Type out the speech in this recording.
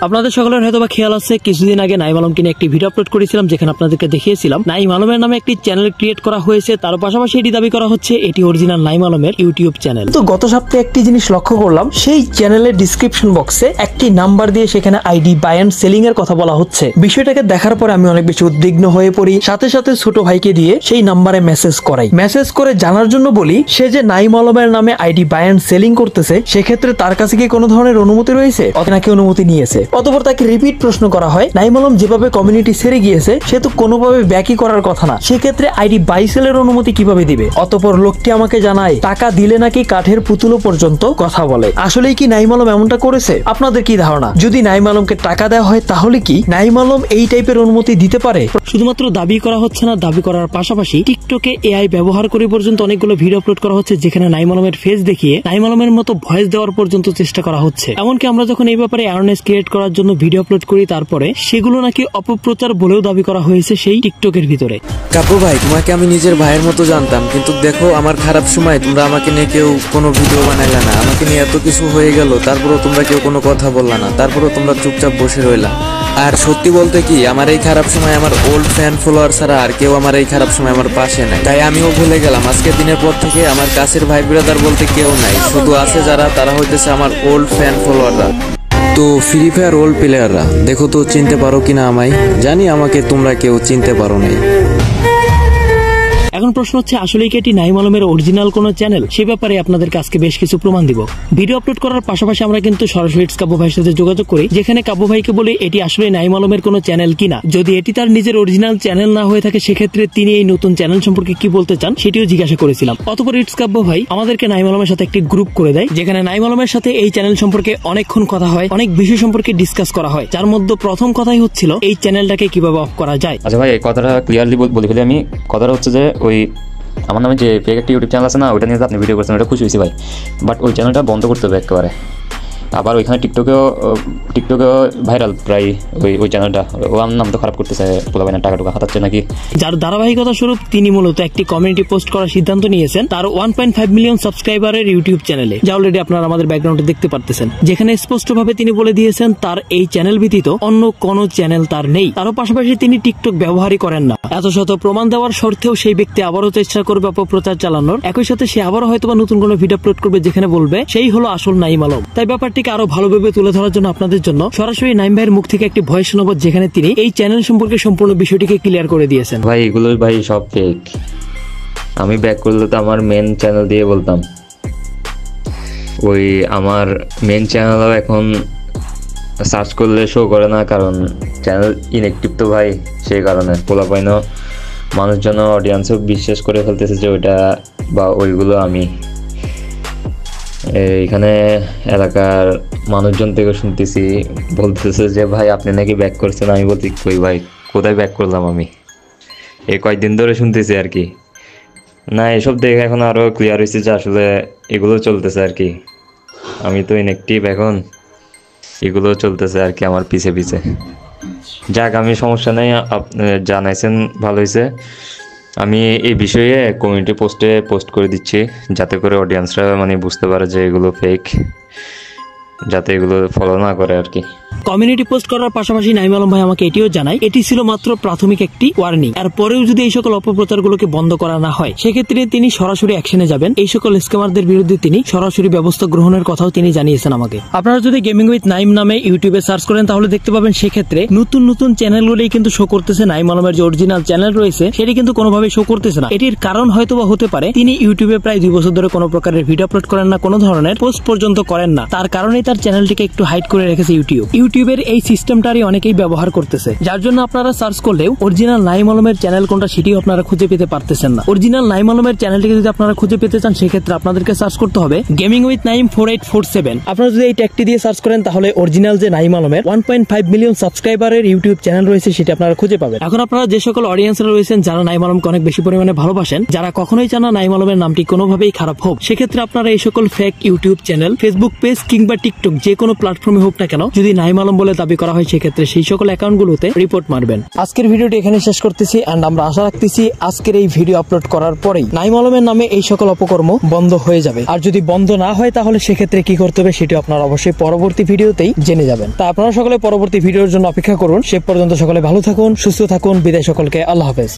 আপনাদের সকলের হয়তো বা খেয়াল আছে, কিছুদিন আগে নাইম আলমকে নিয়ে একটি ভিডিও আপলোড করেছিলাম, যেখানে আপনাদেরকে দেখিয়েছিলাম নাইম আলমের নামে একটি চ্যানেল ক্রিয়েট করা হয়েছে। তার পাশাপাশি এটি দাবি করা হচ্ছে এটি অরিজিনাল নাইম আলমের ইউটিউব চ্যানেল। তো গত সপ্তাহে একটি জিনিস লক্ষ্য করলাম, সেই চ্যানেলের ডিসক্রিপশন বক্সে একটি নাম্বার দিয়ে সেখানে আইডি বাই এন্ড সেলিং এর কথা বলা হচ্ছে। বিষয়টাকে দেখার পরে আমি অনেক বেশি উদ্বিগ্ন হয়ে পড়ি। সাথে সাথে ছোট ভাইকে দিয়ে সেই নাম্বারে মেসেজ করাই। মেসেজ করে জানার জন্য বলি সে যে নাইম আলমের নামে আইডি বাই এন্ড সেলিং করতেছে, সেক্ষেত্রে তার কাছে কি কোনো ধরনের অনুমতি রয়েছে, নাকি অনুমতি নিয়েছে। অতঃপর তাকে রিপিট প্রশ্ন করা হয়, নাইম আলম যেভাবে কমিউনিটি ছেড়ে গিয়েছে সে তো কোনোভাবে ব্যাকই করার কথা না, সেক্ষেত্রে আইডি বাই সেলের অনুমতি কিভাবে দিবে। অতঃপর লোকটি আমাকে জানায় টাকা দিলে নাকি কাঠের পুতুলও পর্যন্ত কথা বলে। আসলেই কি নাইম আলম এমনটা করেছে? আপনাদের কি ধারণা? যদি নাইম আলমকে টাকা দেওয়া হয় তাহলে কি নাইম আলম এই টাইপের অনুমতি দিতে পারে? শুধুমাত্র দাবি করা হচ্ছে না, দাবি করার পাশাপাশি টিকটকে এআই ব্যবহার করে পর্যন্ত অনেকগুলো ভিডিও আপলোড করা হচ্ছে, যেখানে নাইম আলমের ফেস দেখিয়ে নাইম আলমের মতো ভয়েস দেওয়ার পর্যন্ত চেষ্টা করা হচ্ছে। এমনকি আমরা যখন এই ব্যাপারে অ্যাওয়ারনেস ক্রিয়েট করার জন্য ভিডিও আপলোড করি, তারপরে সেগুলো নাকি অপপ্রচার বলেও দাবি করা হয়েছে সেই টিকটকের ভিতরে। কাপু ভাই, তোমাকে আমি নিজের ভাইয়ের মতো জানতাম, কিন্তু দেখো আমার খারাপ সময় তোমরা আমাকে নিয়ে কেউ কোনো ভিডিও বানাইলা না। আমাকে নিয়ে এত কিছু হয়ে গেল, তারপরেও তোমরা কেউ কোনো কথা বললা না, তারপরেও তোমরা চুপচাপ বসে রইলা। আর সত্যি বলতে কি, আমার এই খারাপ সময় আমার ওল্ড ফ্যান ফলোয়ার ছাড়া আর কেউ আমার এই খারাপ সময় আমার পাশে নাই। তাই আমিও ভুলে গেলাম, আজকের দিনের পর থেকে আমার কাছের ভাই ব্রাদার বলতে কেউ নাই, শুধু আছে যারা, তারা হইতেছে আমার ওল্ড ফ্যান ফলোয়াররা। তো ফ্রি ফায়ার ওল্ড প্লেয়াররা, দেখো তো চিনতে পারো কিনা আমায়। জানি আমাকে তোমরা কেউ চিনতে পারো নাই। এখন প্রশ্ন হচ্ছে, আসলে কি এটি নাইম আলমের অরিজিনাল কোন চ্যানেল? সে ব্যাপারে আপনাদেরকে আজকে বেশ কিছু প্রমাণ দিব। ভিডিও আপলোড করার পাশাপাশি আমরা কিন্তু সরাসরি কাব্য ভাইয়ের সাথে যোগাযোগ করি, যেখানে কাব্য ভাইকে বলি এটি আসলে নাইম আলমের কোন চ্যানেল কিনা। যদি এটি তার নিজের অরিজিনাল চ্যানেল না হয়ে থাকে, সেক্ষেত্রে তিনি এই নতুন চ্যানেল সম্পর্কে কি বলতে চান সেটিও জিজ্ঞাসা করেছিলাম। অতঃপর কাব্য ভাই আমাদেরকে নাইম আলমের সাথে একটি গ্রুপ করে দেয়, যেখানে নাইম আলমের সাথে এই চ্যানেল সম্পর্কে অনেকক্ষণ কথা হয়, অনেক বিষয় সম্পর্কে ডিসকাস করা হয়, যার মধ্যে প্রথম কথাই হচ্ছিল এই চ্যানেলটাকে কিভাবে অফ করা যায়। আচ্ছা ভাই, এই কথাটা ক্লিয়ারলি বলে ফেলি আমি। কথাটা হচ্ছে যে ওই আমার নামে যে ফেক একটা ইউটিউব চ্যানেল আছে না, ওইটা নিয়ে আপনি ভিডিও করছেন, ওটা খুশি হয়েছি ভাই, বাট ওই চ্যানেলটা বন্ধ করতে হবে একেবারে। আবার ওইখানে টিকটকেও ভাইরাল প্রায় ওই চ্যানেলটা, ও আমার নাম তো খারাপ করতেছে, পোলাপাইন টাকা হাতাচ্ছে নাকি। যার ধারাবাহিকতা স্বরূপ তিনি মূলত একটি কমিউনিটি পোস্ট করার সিদ্ধান্ত নিয়েছেন তার 1.5 মিলিয়ন সাবস্ক্রাইবারের ইউটিউব চ্যানেলে, যা অলরেডি আপনারা আমাদের ব্যাকগ্রাউন্ডে দেখতে পারতেছেন, যেখানে স্পষ্টভাবে তিনি বলে দিয়েছেন তার এই চ্যানেল ব্যতীত অন্য কোনো চ্যানেল তার নেই। তারও পাশাপাশি তিনি টিকটক ব্যবহারই করেন না। এত শত প্রমাণ দেওয়ার সত্ত্বেও সেই ব্যক্তি আবারও চেষ্টা করবে অপপ্রচার চালানোর। একই সাথে সে আবারও হয়তো নতুন কোনো ভিডিও আপলোড করবে, যেখানে বলবে সেই হলো আসল নাইম আলম। তাই ব্যাপারটিকে আরো ভালোভাবে তুলে ধরার জন্য আপনাদের জন্য সরাসরি নাইম ভাইয়ের মুখ থেকে একটি ভয়েস শোনাবো, যেখানে তিনি এই চ্যানেল সম্পর্কে সম্পূর্ণ বিষয়টিকে ক্লিয়ার করে দিয়েছেন। ভাই এগুলো ভাই সব ফেক। আমি ব্যাক করলে তো আমার মেন চ্যানেল দিয়ে বলতাম। ওই আমার মেন চ্যানেলও এখন সার্চ করলে শো করে না, কারণ চ্যানেল ইনঅ্যাক্টিভ তো ভাই, সেই কারণে পোলাপাইনও মানুষজন অডিয়েন্সও বিশ্বাস করে ফেলতেছে যে ওইটা বা ওইগুলো আমি। এইখানে এলাকার মানুষজন থেকে শুনতেছি, বলতেছে যে ভাই আপনি নাকি ব্যাক করছেন। আমি বলছি কই ভাই, কোথায় ব্যাক করলাম আমি? এই কয়েকদিন ধরে শুনতেছি আর কি। না, এসব দেখে এখন আরও ক্লিয়ার হয়েছে যে আসলে এগুলো চলতেছে আর কি। আমি তো ইনঅ্যাক্টিভ এখন, এগুলো চলতেছে আর কি আমার পিছে পিছে। যাক, আমি সমস্যা নেই, জানাইছেন ভালো হয়েছে। আমি এই বিষয়ে কমিউনিটি পোস্ট করে দিচ্ছি, যাতে করে অডিয়েন্সরা বুঝতে পারে যে এগুলো ফেক, যাতে এগুলো ফলো না করে আর কি। কমিউনিটি পোস্ট করার পাশাপাশি নাইম আলম ভাই আমাকে এটিও জানায় এটি ছিল মাত্র প্রাথমিক একটি ওয়ার্নিং। আর পরেও যদি এই সকল অপপ্রচারগুলোকে বন্ধ করা না হয়, সেক্ষেত্রে তিনি সরাসরি অ্যাকশনে যাবেন। এই সকল স্ক্যামারদের বিরুদ্ধে তিনি সরাসরি ব্যবস্থা গ্রহণের কথাও তিনি জানিয়েছেন আমাকে। আপনারা যদি গেমিং উইথ নাইম নামে ইউটিউবে সার্চ করেন, তাহলে দেখতে পাবেন সেক্ষেত্রে নতুন নতুন চ্যানেলগুলোই কিন্তু শো করতেছে। নাইম আলমের যে অরিজিনাল চ্যানেল রয়েছে সেটি কিন্তু কোনোভাবে শো করতেছে না। এটির কারণ হয়তো বা হতে পারে তিনি ইউটিউবে প্রায় 2 বছর ধরে কোনো প্রকারের ভিডিও আপলোড করেন না, কোনো ধরনের পোস্ট পর্যন্ত করেন না। তার কারণেই তার চ্যানেলটিকে একটু হাইড করে রেখেছে ইউটিউবের এই সিস্টেমটারই অনেকেই ব্যবহার করতেছে, যার জন্য আপনারা সার্চ করলেও অরিজিনাল নাইম আলমের চ্যানেল কোনটা সেটিও আপনারা খুঁজে পেতে পারতেছেন না। অরিজিনাল নাইম আলমের চ্যানেলটিকে যদি আপনারা খুঁজে পেতে চান, সেক্ষেত্রে আপনাদেরকে সার্চ করতে হবে গেমিং উইথ নাইম 4847। আপনারা যদি এই ট্যাগটি দিয়ে সার্চ করেন, তাহলে অরিজিনাল যে নাইম আলমের 1.5 মিলিয়ন সাবস্ক্রাইবারের ইউটিউব চ্যানেল রয়েছে সেটি আপনারা খুঁজে পাবেন। এখন আপনারা যে সকল অডিয়েন্সরা রয়েছেন যারা নাইম আলমকে অনেক বেশি পরিমাণে ভালোবাসেন, যারা কখনোই চান না নাইম আলমের নামটি কোনোভাবেই খারাপ হোক, সেক্ষেত্রে আপনারা এই সকল fake YouTube channel, Facebook page কিংবা টিকটক টিকটক যে কোনো প্ল্যাটফর্মে হোক না কেন, যদি নাইম আলম বলে দাবি করা হয় সেক্ষেত্রে সেই সকল অ্যাকাউন্টগুলোতে রিপোর্ট মারবেন। আজকের ভিডিওটি এখানে শেষ করতেছি এন্ড আমরা আশা রাখতেছি আজকের এই ভিডিও আপলোড করার পরেই নাইম আলমের নামে এই সকল অপকর্ম বন্ধ হয়ে যাবে। আর যদি বন্ধ না হয় তাহলে সেক্ষেত্রে কি করতে হবে সেটি আপনারা অবশ্যই পরবর্তী ভিডিওতেই জেনে যাবেন। তাই আপনারা সকলে পরবর্তী ভিডিওর জন্য অপেক্ষা করুন। সে পর্যন্ত সকলে ভালো থাকুন, সুস্থ থাকুন। বিদায় সকলকে, আল্লাহ হাফেজ।